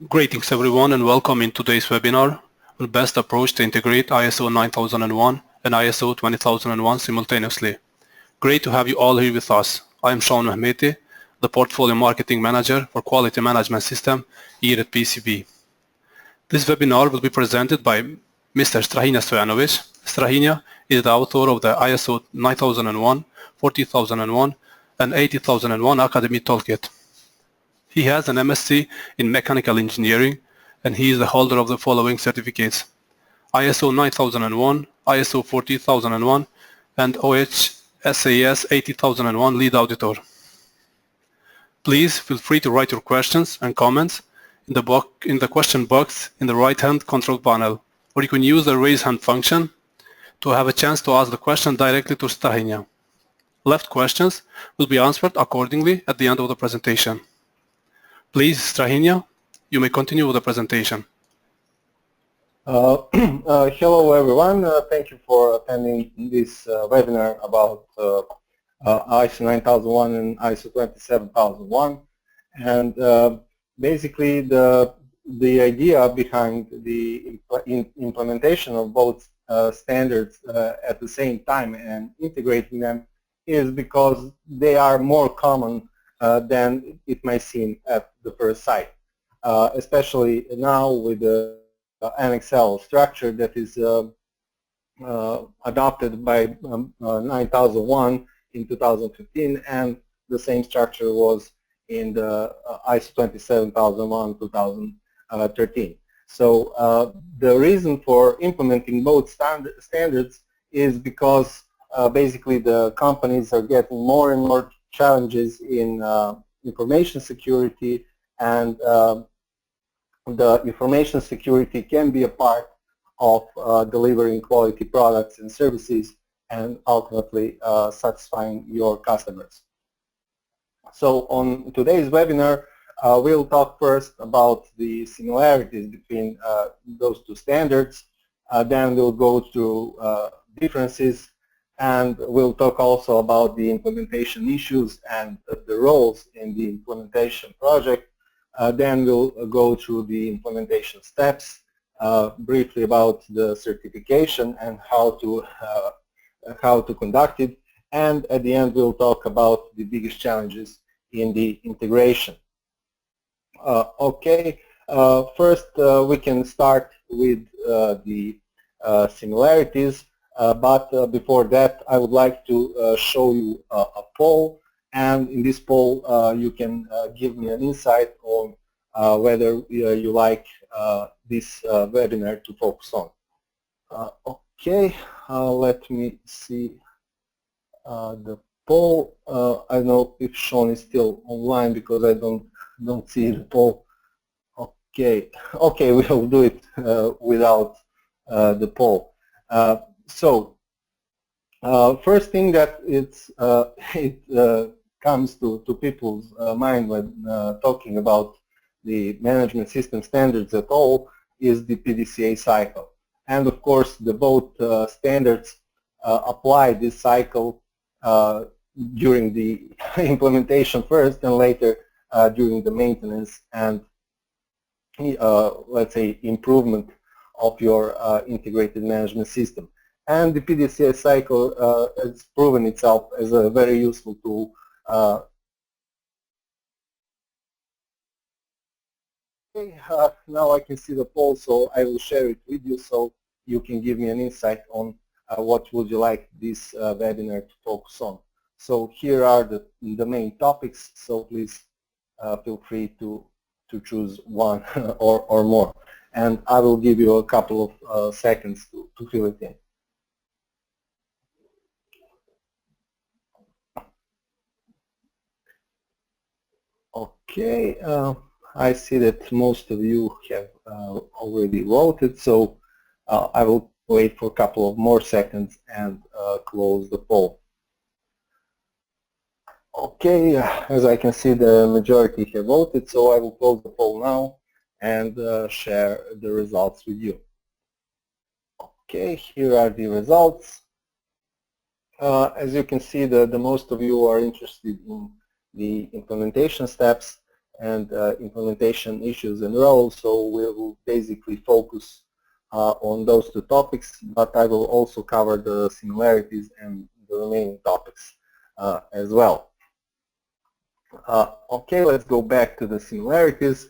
Greetings everyone and welcome in today's webinar on best approach to integrate ISO 9001 and ISO 20001 simultaneously. Great to have you all here with us. I am Shaun Mehmeti, the Portfolio Marketing Manager for Quality Management System here at PCB. This webinar will be presented by Mr. Strahinja Stojanovic. Strahinja is the author of the ISO 9001, 40001 and 80001 Academy Toolkit. He has an MSc in Mechanical Engineering and he is the holder of the following certificates: ISO 9001, ISO 40001 and OHSAS 80001 Lead Auditor. Please feel free to write your questions and comments in the question box in the right-hand control panel, or you can use the raise hand function to have a chance to ask the question directly to Strahinja. Left questions will be answered accordingly at the end of the presentation. Please, Strahinja, you may continue with the presentation. Hello everyone, thank you for attending this webinar about ISO 9001 and ISO 27001. And basically the idea behind the implementation of both standards at the same time and integrating them is because they are more common than it might seem at the first sight, especially now with the NXL structure that is adopted by 9001 in 2015, and the same structure was in the ISO 27001 2013. So the reason for implementing both standards is because basically the companies are getting more and more challenges in information security, and the information security can be a part of delivering quality products and services and ultimately satisfying your customers. So on today's webinar, we'll talk first about the similarities between those two standards, then we'll go through differences, and we'll talk also about the implementation issues and the roles in the implementation project. Then we'll go through the implementation steps, briefly about the certification and how to conduct it, and at the end we'll talk about the biggest challenges in the integration. First we can start with the similarities. But before that, I would like to show you a poll, and in this poll you can give me an insight on whether you like this webinar to focus on. Let me see the poll. I don't know if Shaun is still online because I don't see the poll. Okay, we'll do it without the poll. So, first thing that comes to people's mind when talking about the management system standards at all is the PDCA cycle. And of course, the both standards apply this cycle during the implementation first, and later during the maintenance and let's say improvement of your integrated management system. And the pdca cycle has proven itself as a very useful tool. Now I can see the poll, so I will share it with you so you can give me an insight on what would you like this webinar to focus on. So here are the main topics, so please feel free to choose one or more. And I will give you a couple of seconds to fill it in. Okay, I see that most of you have already voted, so I will wait for a couple of more seconds and close the poll. Okay, as I can see, the majority have voted, so I will close the poll now and share the results with you. Okay, here are the results. As you can see, the most of you are interested in the implementation steps, and implementation issues and roles. So we'll basically focus on those two topics, but I will also cover the similarities and the remaining topics as well. Okay, let's go back to the similarities.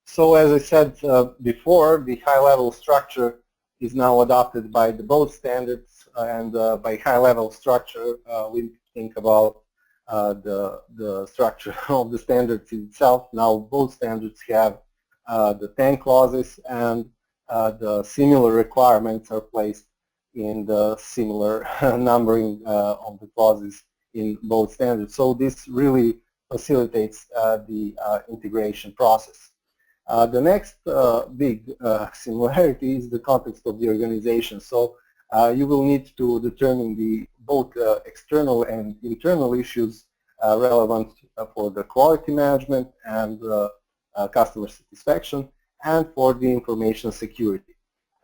So as I said before, the high-level structure is now adopted by the both standards, and by high-level structure we think about the structure of the standards itself. Now both standards have the 10 clauses, and the similar requirements are placed in the similar numbering of the clauses in both standards. So this really facilitates the integration process. The next big similarity is the context of the organization. So you will need to determine the both external and internal issues relevant for the quality management and customer satisfaction, and for the information security,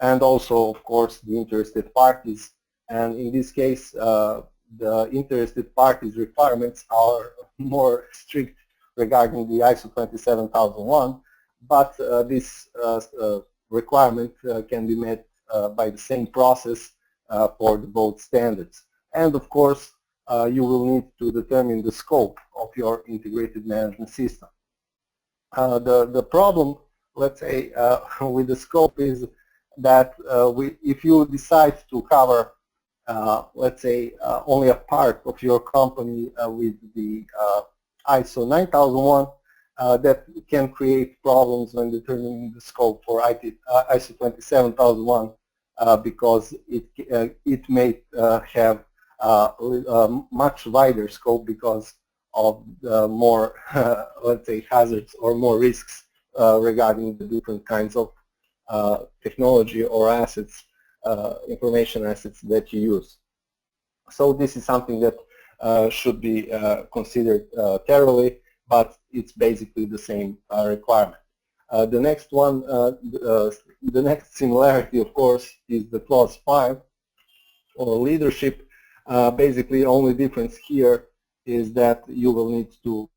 and also of course the interested parties. And in this case the interested parties requirements are more strict regarding the ISO 27001, but this requirement can be met by the same process for the both standards. And of course you will need to determine the scope of your integrated management system. The problem, let's say, with the scope is that if you decide to cover let's say only a part of your company with the ISO 9001, that can create problems when determining the scope for ISO 27001 because it may have a much wider scope because of the more let's say hazards or more risks regarding the different kinds of technology or assets, information assets that you use. So this is something that should be considered thoroughly, but it's basically the same requirement. The next one, the next similarity, of course, is the clause 5, or leadership. Basically, only difference here is that you will need to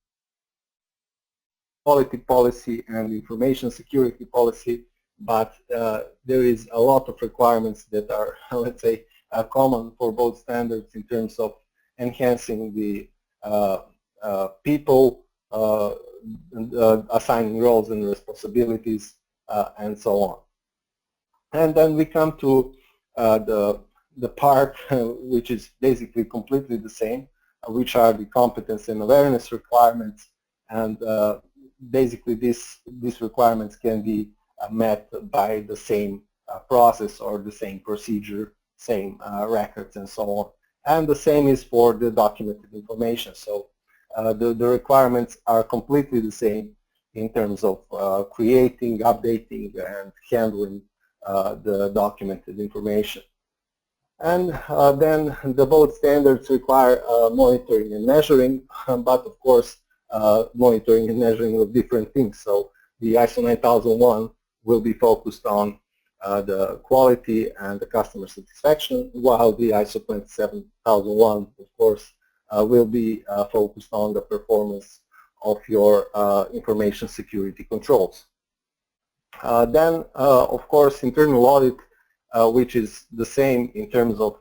quality policy and information security policy, but there is a lot of requirements that are, let's say, common for both standards in terms of enhancing the people, assigning roles and responsibilities, and so on. And then we come to the part which is basically completely the same, which are the competence and awareness requirements, and basically these requirements can be met by the same process or the same procedure, same records, and so on. And the same is for the documented information. So the requirements are completely the same in terms of creating, updating, and handling the documented information. And then the both standards require monitoring and measuring, but of course monitoring and measuring of different things. So the ISO 9001 will be focused on the quality and the customer satisfaction, while the ISO 27001, of course, will be focused on the performance of your information security controls. Then, of course, internal audit, which is the same in terms of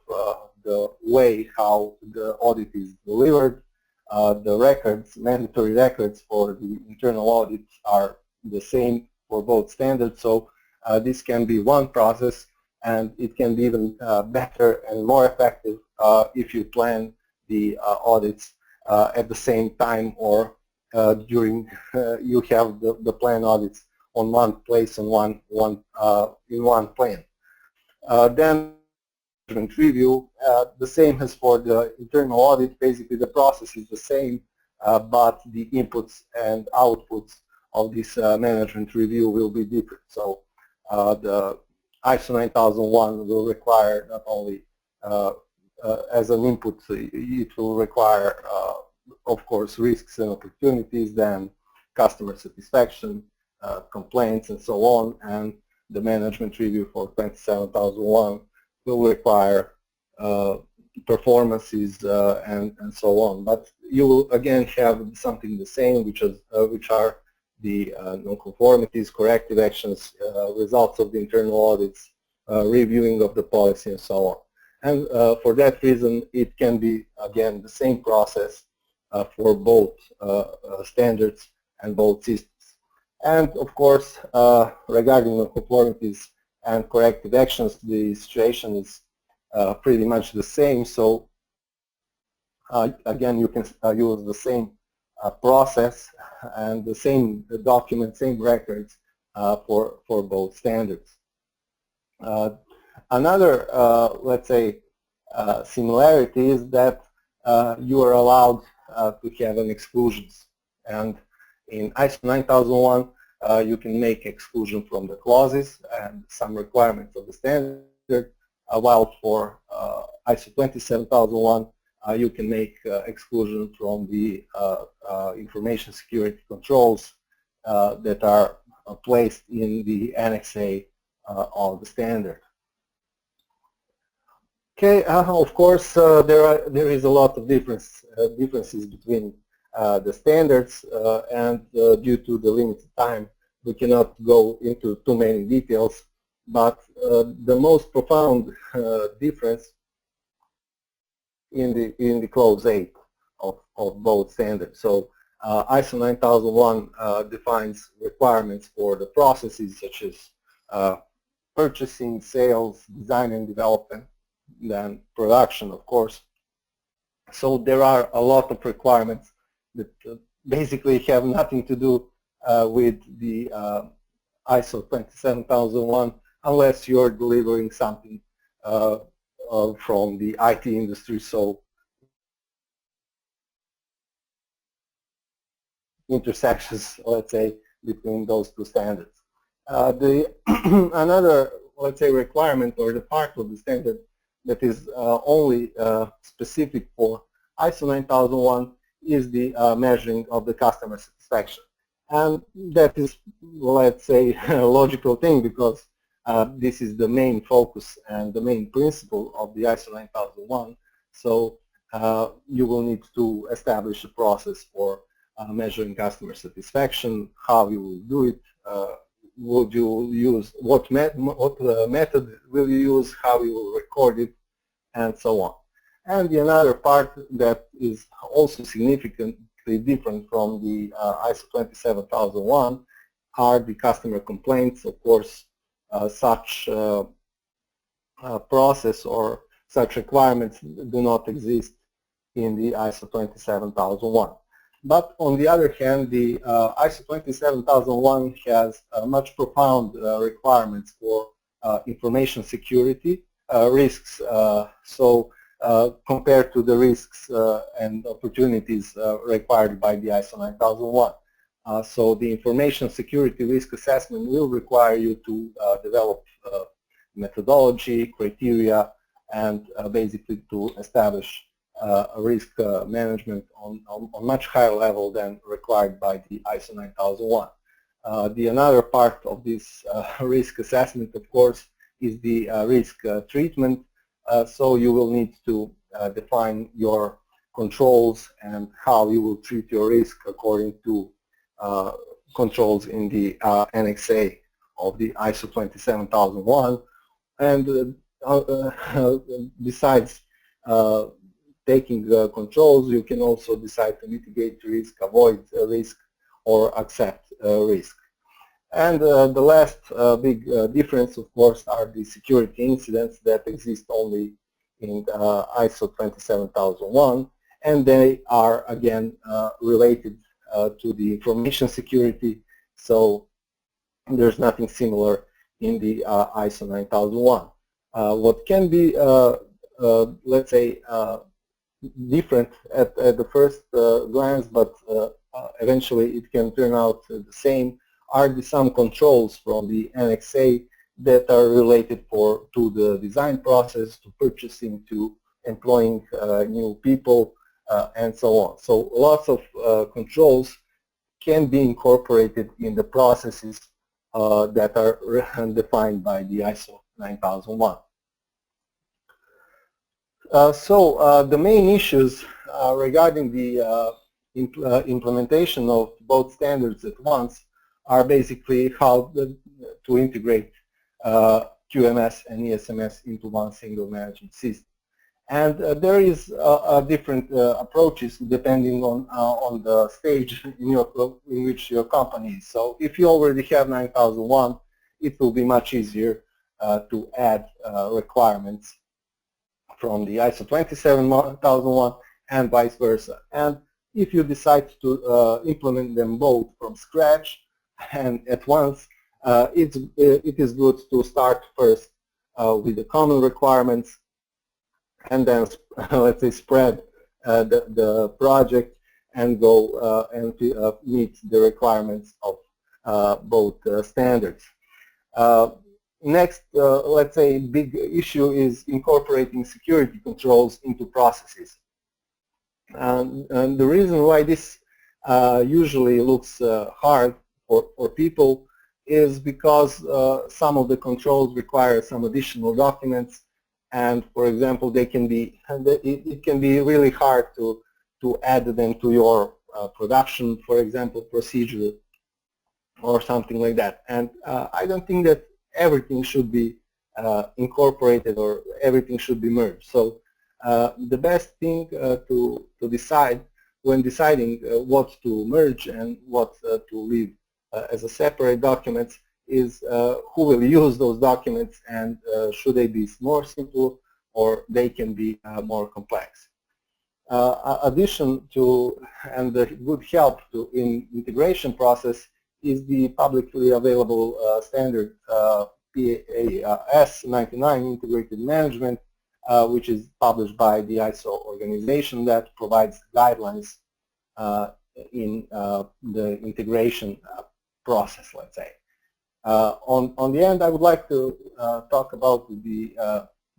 the way how the audit is delivered. The records, mandatory records for the internal audit are the same for both standards. So this can be one process, and it can be even better and more effective if you plan the audits at the same time, or during you have the plan audits on one place and in one plan. Then management review, the same as for the internal audit. Basically the process is the same, but the inputs and outputs of this management review will be different. So the ISO 9001 will require not only as an input, it will require of course risks and opportunities, then customer satisfaction, complaints, and so on. And the management review for 27001 will require performances and so on. But you will again have something the same, which are the non-conformities, corrective actions, results of the internal audits, reviewing of the policy, and so on. And for that reason, it can be, again, the same process for both standards and both systems. And of course, regarding non-conformities and corrective actions, the situation is pretty much the same. So again, you can use the same process and the same document, same records for both standards. Another, let's say, similarity is that you are allowed to have an exclusions. And in ISO 9001, you can make exclusion from the clauses and some requirements of the standard, while for ISO 27001, you can make exclusion from the information security controls that are placed in the Annex A of the standard. Okay, of course, there is a lot of differences between the standards, and due to the limited time, we cannot go into too many details. But the most profound difference in the clause 8 of both standards. So ISO 9001 defines requirements for the processes such as purchasing, sales, design and development, then production, of course. So there are a lot of requirements that basically have nothing to do with the ISO 27001 unless you're delivering something from the IT industry. So intersections, let's say, between those two standards. Another, let's say, requirement or the part of the standard that is only specific for ISO 9001 is the measuring of the customer satisfaction. And that is, let's say, a logical thing, because this is the main focus and the main principle of the ISO 9001. So you will need to establish a process for measuring customer satisfaction, how you will do it, would you use, what method will you use, how you will record it, and so on. And the another part that is also significantly different from the ISO 27001 are the customer complaints. Of course, such process or such requirements do not exist in the ISO 27001. But on the other hand, the ISO 27001 has much profound requirements for information security risks. So compared to the risks and opportunities required by the ISO 9001. So the information security risk assessment will require you to develop methodology, criteria, and basically to establish a risk management on much higher level than required by the ISO 9001. The another part of this risk assessment, of course, is the risk treatment. So you will need to define your controls and how you will treat your risk according to controls in the Annex A of the ISO 27001. And besides taking controls, you can also decide to mitigate risk, avoid risk, or accept risk. And the last big difference, of course, are the security incidents that exist only in ISO 27001, and they are again related to the information security. So there's nothing similar in the ISO 9001. What can be, let's say, different at the first glance, but eventually it can turn out the same, are some controls from the Annex A that are related to the design process, to purchasing, to employing new people, and so on. So lots of controls can be incorporated in the processes that are defined by the ISO 9001. So the main issues regarding the implementation of both standards at once are basically how to integrate QMS and ESMS into one single management system. And there is different approaches depending on the stage in which your company is. So if you already have 9001, it will be much easier to add requirements from the ISO 27001 and vice versa. And if you decide to implement them both from scratch and at once, it is good to start first with the common requirements, and then let's say spread the project and go and meet the requirements of both standards. Next, let's say big issue is incorporating security controls into processes. And the reason why this usually looks hard for people is because some of the controls require some additional documents, and for example, it can be really hard to add them to your production, for example, procedure or something like that. And I don't think that everything should be incorporated or everything should be merged. So the best thing to decide when deciding what to merge and what to leave as a separate documents is who will use those documents, and should they be more simple or they can be more complex. Addition to and the good help to in integration process is the publicly available standard PAS 99 integrated management, which is published by the ISO organization that provides guidelines in the integration process, let's say. On the end, I would like to talk about the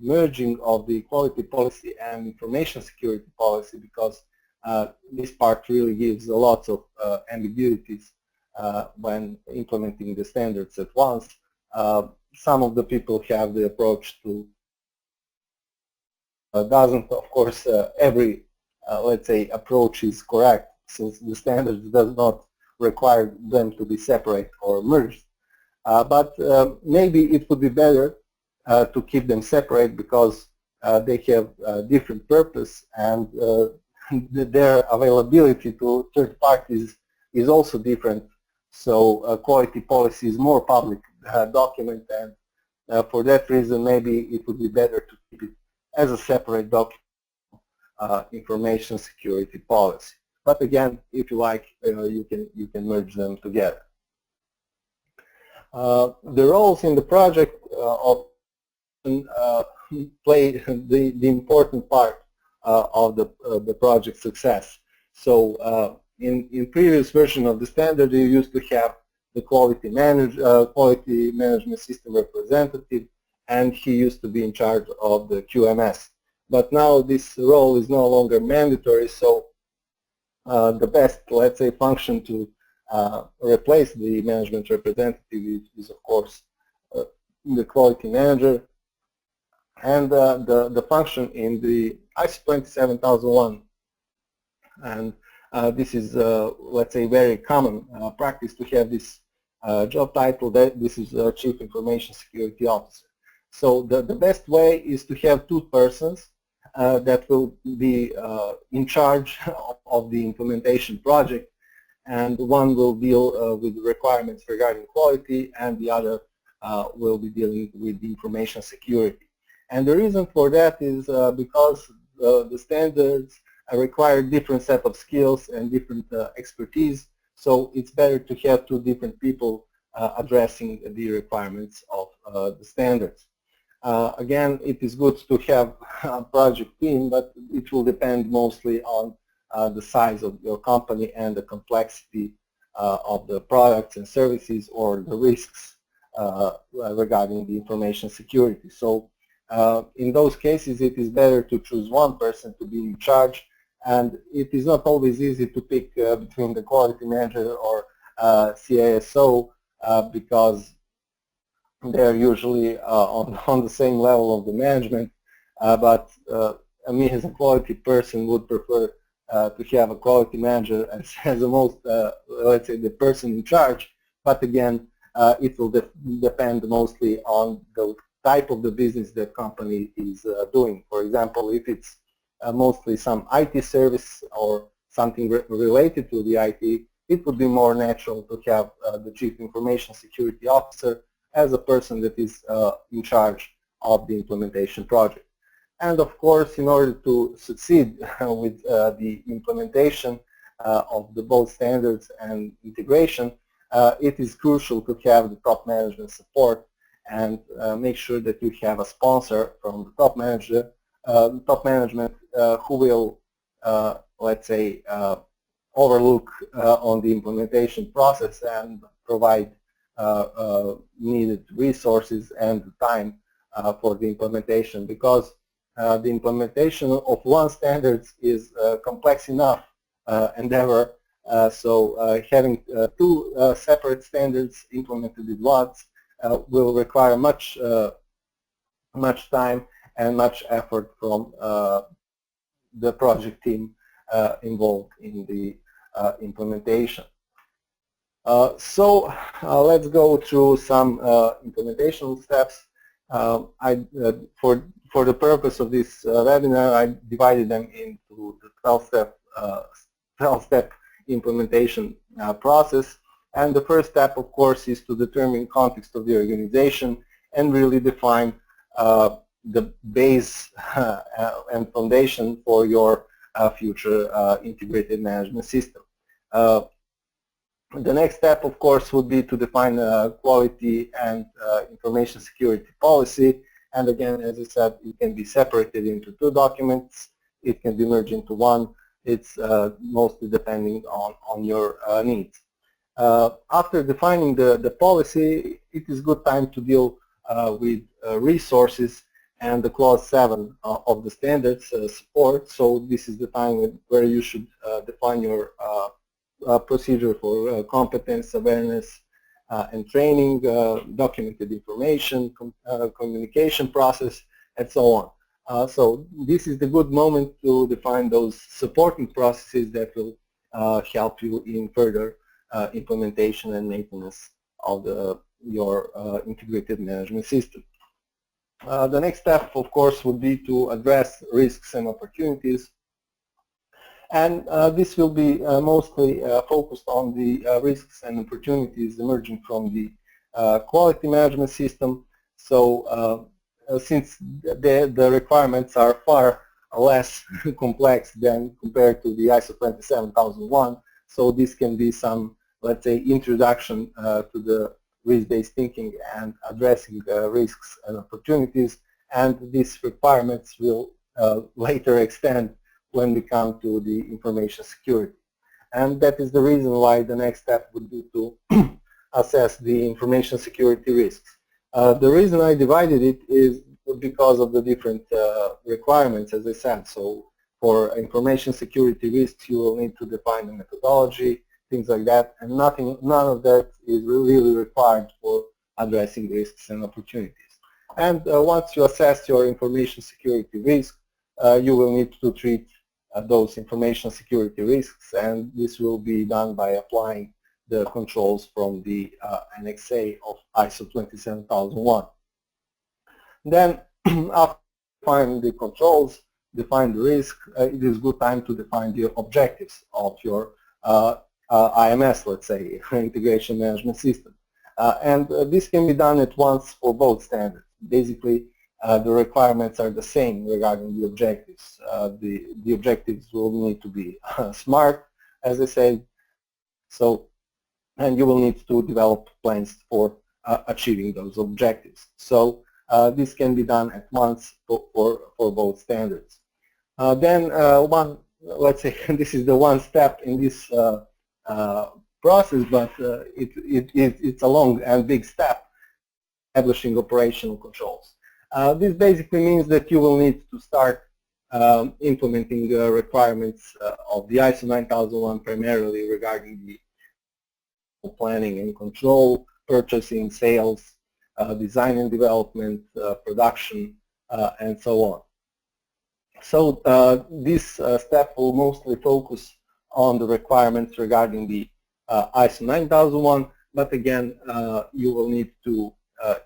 merging of the quality policy and information security policy, because this part really gives a lot of ambiguities when implementing the standards at once. Some of the people have the approach to doesn't, of course, every let's say approach is correct, since the standards does not require them to be separate or merged. But maybe it would be better to keep them separate, because they have different purpose, and their availability to third parties is also different. So quality policy is more public document, and for that reason maybe it would be better to keep it as a separate document, information security policy. But again, if you like, you can merge them together. The roles in the project play the important part of the project success. So in previous version of the standard, you used to have the quality management system representative, and he used to be in charge of the QMS. But now this role is no longer mandatory, so the best, let's say, function to replace the management representative is of course the quality manager. And the function in the ISO 27001, and this is let's say very common practice to have this job title, that this is Chief Information Security Officer. So the best way is to have two persons that will be in charge of the implementation project, and one will deal with requirements regarding quality, and the other will be dealing with the information security. And the reason for that is because the standards require different set of skills and different expertise, so it's better to have two different people addressing the requirements of the standards. Again, it is good to have a project team, but it will depend mostly on the size of your company and the complexity of the products and services, or the risks regarding the information security. So in those cases, it is better to choose one person to be in charge, and it is not always easy to pick between the quality manager or CISO, because they're usually on the same level of the management, but me as a quality person would prefer to have a quality manager as the most, let's say, the person in charge, but again, it will depend mostly on the type of the business that company is doing. For example, if it's mostly some IT service or something related to the IT, it would be more natural to have the Chief Information Security Officer as a person that is in charge of the implementation project. And of course, in order to succeed with the implementation of the both standards and integration, it is crucial to have the top management support and make sure that you have a sponsor from the top management who will, let's say, overlook on the implementation process and provide needed resources and time for the implementation, because the implementation of one standard is complex enough endeavor. So having two separate standards implemented at once will require much time and much effort from the project team involved in the implementation. So let's go through some implementation steps. For the purpose of this webinar, I divided them into the 12-step implementation process. And the first step, of course, is to determine context of the organization and really define the base and foundation for your future integrated management system. The next step, of course, would be to define quality and information security policy. And again, as I said, it can be separated into two documents. It can be merged into one. It's mostly depending on your needs. After defining the policy, it is good time to deal with resources and the clause 7 of the standards support. So this is the time where you should define your procedure for competence, awareness, and training, documented information, communication process, and so on. So this is the good moment to define those supporting processes that will help you in further implementation and maintenance of your integrated management system. The next step, of course, would be to address risks and opportunities. And this will be mostly focused on the risks and opportunities emerging from the quality management system. So since the requirements are far less complex than compared to the ISO 27001, so this can be some, let's say, introduction to the risk-based thinking and addressing risks and opportunities. And these requirements will later extend when we come to the information security. And that is the reason why the next step would be to assess the information security risks. The reason I divided it is because of the different requirements, as I said. So for information security risks, you will need to define the methodology, things like that, and none of that is really required for addressing risks and opportunities. And once you assess your information security risk, you will need to treat those information security risks, and this will be done by applying the controls from the Annex A of ISO 27001. Then, after defining the controls, define the risk, it is good time to define the objectives of your IMS, let's say, integration management system. And this can be done at once for both standards. Basically, the requirements are the same regarding the objectives. The objectives will need to be smart, as I said, so, and you will need to develop plans for achieving those objectives. So this can be done at once for both standards. Then let's say this is the one step in this process, but it's a long and big step, establishing operational controls. This basically means that you will need to start implementing the requirements of the ISO 9001 primarily regarding the planning and control, purchasing, sales, design and development, production, and so on. So this step will mostly focus on the requirements regarding the ISO 9001, but again, you will need to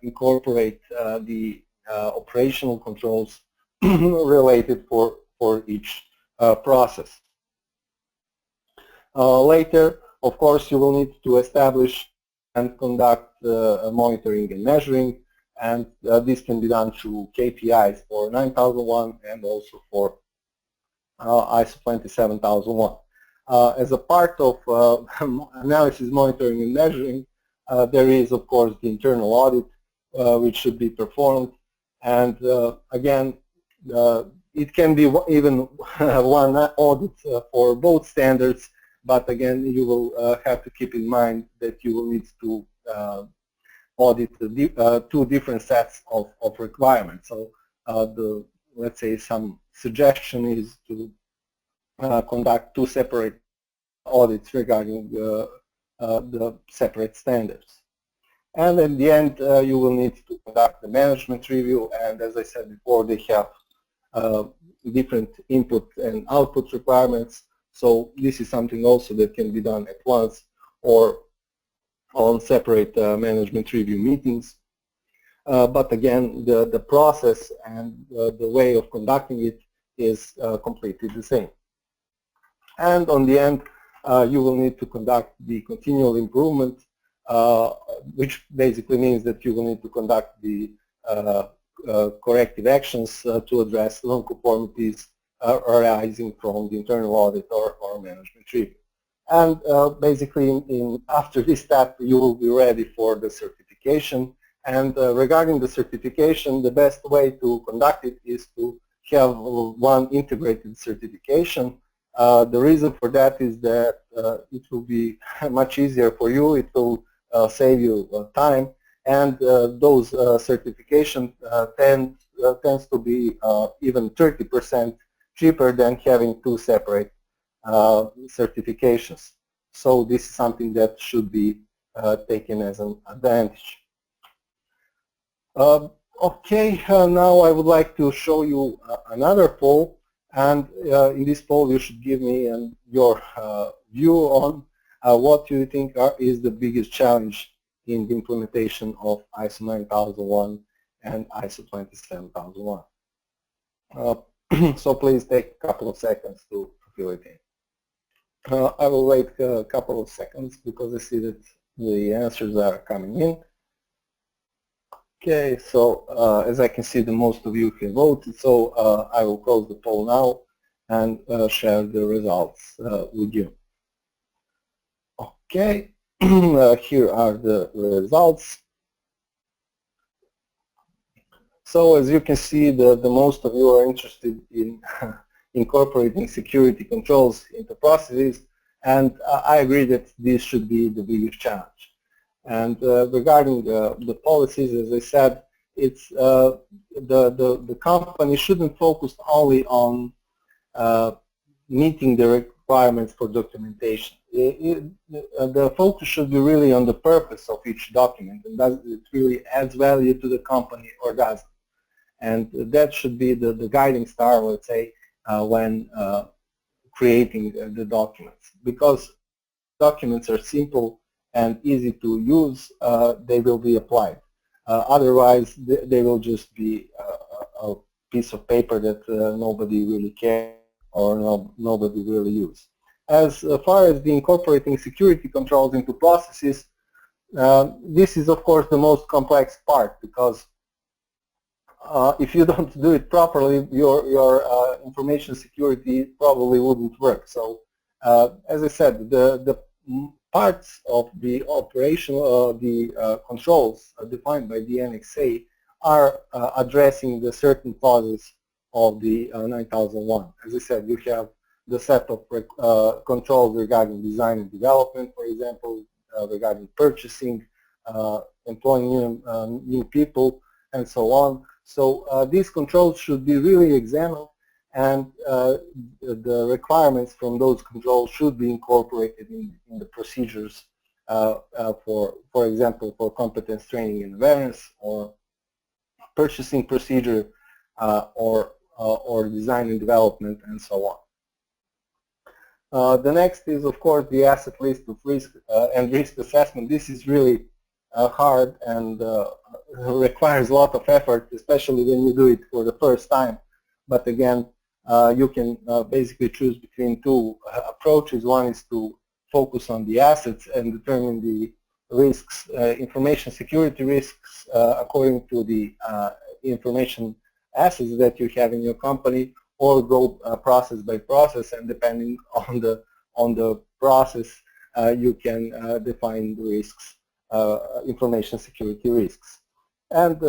incorporate the operational controls related for each process. Later, of course, you will need to establish and conduct monitoring and measuring, and this can be done through KPIs for 9001 and also for ISO 27001. As a part of analysis, monitoring, and measuring, there is, of course, the internal audit, which should be performed. And again, it can be even one audit for both standards, but again, you will have to keep in mind that you will need to audit two different sets of requirements. So let's say some suggestion is to conduct two separate audits regarding the separate standards. And in the end, you will need to conduct the management review, and as I said before, they have different input and output requirements. So this is something also that can be done at once or on separate management review meetings. But again, the process and the way of conducting it is completely the same. And on the end, you will need to conduct the continual improvement, which basically means that you will need to conduct the corrective actions to address non-conformities arising from the internal audit or management review. And basically, after this step, you will be ready for the certification. And regarding the certification, the best way to conduct it is to have one integrated certification. The reason for that is that it will be much easier for you. It will save you time, and those certification tends to be even 30% cheaper than having two separate certifications. So this is something that should be taken as an advantage. Okay, now I would like to show you another poll, and in this poll you should give me your view on what you think is the biggest challenge in the implementation of ISO 9001 and ISO 27001. So please take a couple of seconds to fill it in. I will wait a couple of seconds because I see that the answers are coming in. Okay, so as I can see, the most of you have voted, so I will close the poll now and share the results with you. Okay, here are the results. So as you can see, the most of you are interested in incorporating security controls into processes, and I agree that this should be the biggest challenge. And regarding the policies, as I said, it's the company shouldn't focus only on meeting the requirements for documentation. The focus should be really on the purpose of each document, and does it really adds value to the company or doesn't. And that should be the guiding star, let's say, when creating the documents. Because documents are simple and easy to use, they will be applied. Otherwise, they will just be a piece of paper that nobody really cares or nobody really uses. As far as the incorporating security controls into processes, this is of course the most complex part, because if you don't do it properly, your information security probably wouldn't work. So as I said, the parts of the operational, controls defined by the NXA are addressing the certain clauses of the 9001. As I said, you have the set of controls regarding design and development, for example, regarding purchasing, employing new people, and so on. So these controls should be really examined, and the requirements from those controls should be incorporated in the procedures for example, for competence training and awareness, or purchasing procedure, or design and development, and so on. The next is, of course, the asset list of risk and risk assessment. This is really hard and requires a lot of effort, especially when you do it for the first time. But again, you can basically choose between two approaches. One is to focus on the assets and determine the risks, information security risks, according to the information assets that you have in your company, or go process by process, and depending on the process, you can define the risks, information security risks. And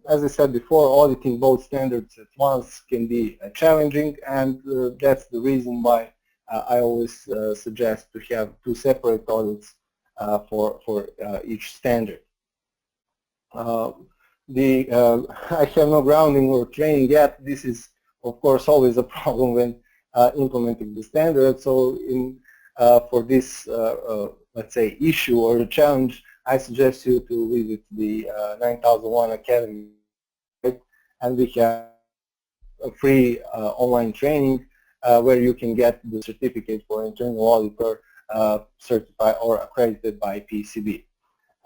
as I said before, auditing both standards at once can be challenging, and that's the reason why I always suggest to have two separate audits for each standard. I have no grounding or training yet. This is, of course, always a problem when implementing the standard. So for this, let's say, issue or challenge, I suggest you to visit the 9001 Academy, and we have a free online training where you can get the certificate for internal auditor certified or accredited by PCB.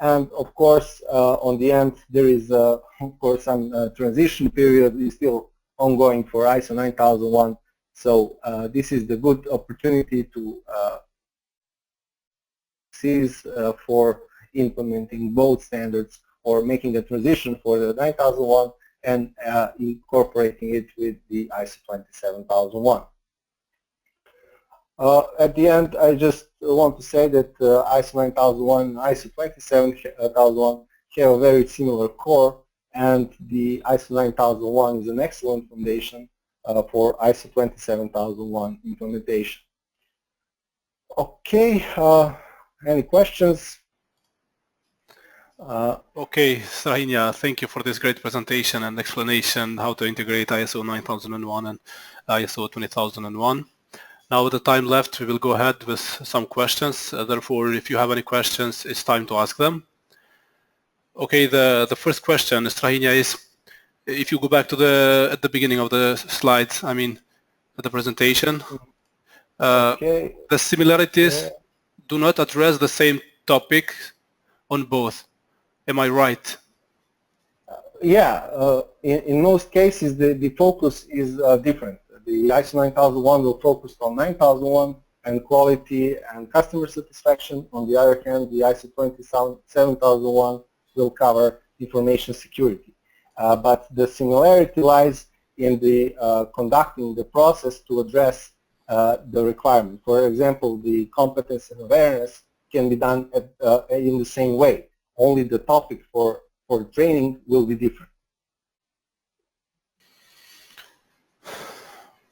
And of course, on the end, there is, of course, some transition period is still ongoing for ISO 9001. So this is the good opportunity to seize for implementing both standards, or making a transition for the 9001 and incorporating it with the ISO 27001. At the end, I just want to say that ISO 9001 and ISO 27001 have a very similar core, and the ISO 9001 is an excellent foundation for ISO 27001 implementation. Okay, any questions? Okay, Strahinja, thank you for this great presentation and explanation how to integrate ISO 9001 and ISO 20001. Now with the time left, we will go ahead with some questions. Therefore, if you have any questions, it's time to ask them. Okay, the first question, Strahinja, is if you go back to at the beginning of the slides, I mean, the presentation, okay. The similarities do not address the same topic on both. Am I right? Yeah, in most cases, the focus is different. The ISO 9001 will focus on 9001 and quality and customer satisfaction. On the other hand, the ISO 27001 will cover information security. But the similarity lies in the conducting the process to address the requirement. For example, the competence and awareness can be done in the same way. Only the topic for training will be different.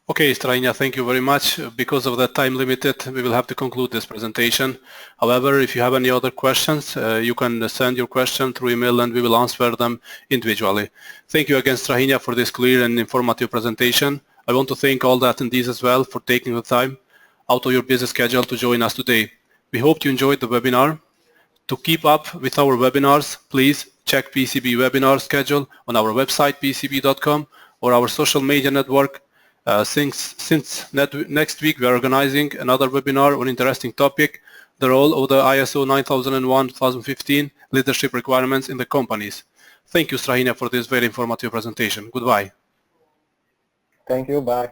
Okay, Strahinja, thank you very much. Because of the time limited, we will have to conclude this presentation. However, if you have any other questions, you can send your question through email and we will answer them individually. Thank you again, Strahinja, for this clear and informative presentation. I want to thank all the attendees as well for taking the time out of your busy schedule to join us today. We hope you enjoyed the webinar. To keep up with our webinars, please check PCB webinar schedule on our website, pcb.com, or our social media network. Since next week, we are organizing another webinar on interesting topic, the role of the ISO 9001-2015 leadership requirements in the companies. Thank you, Strahinja, for this very informative presentation. Goodbye. Thank you. Bye.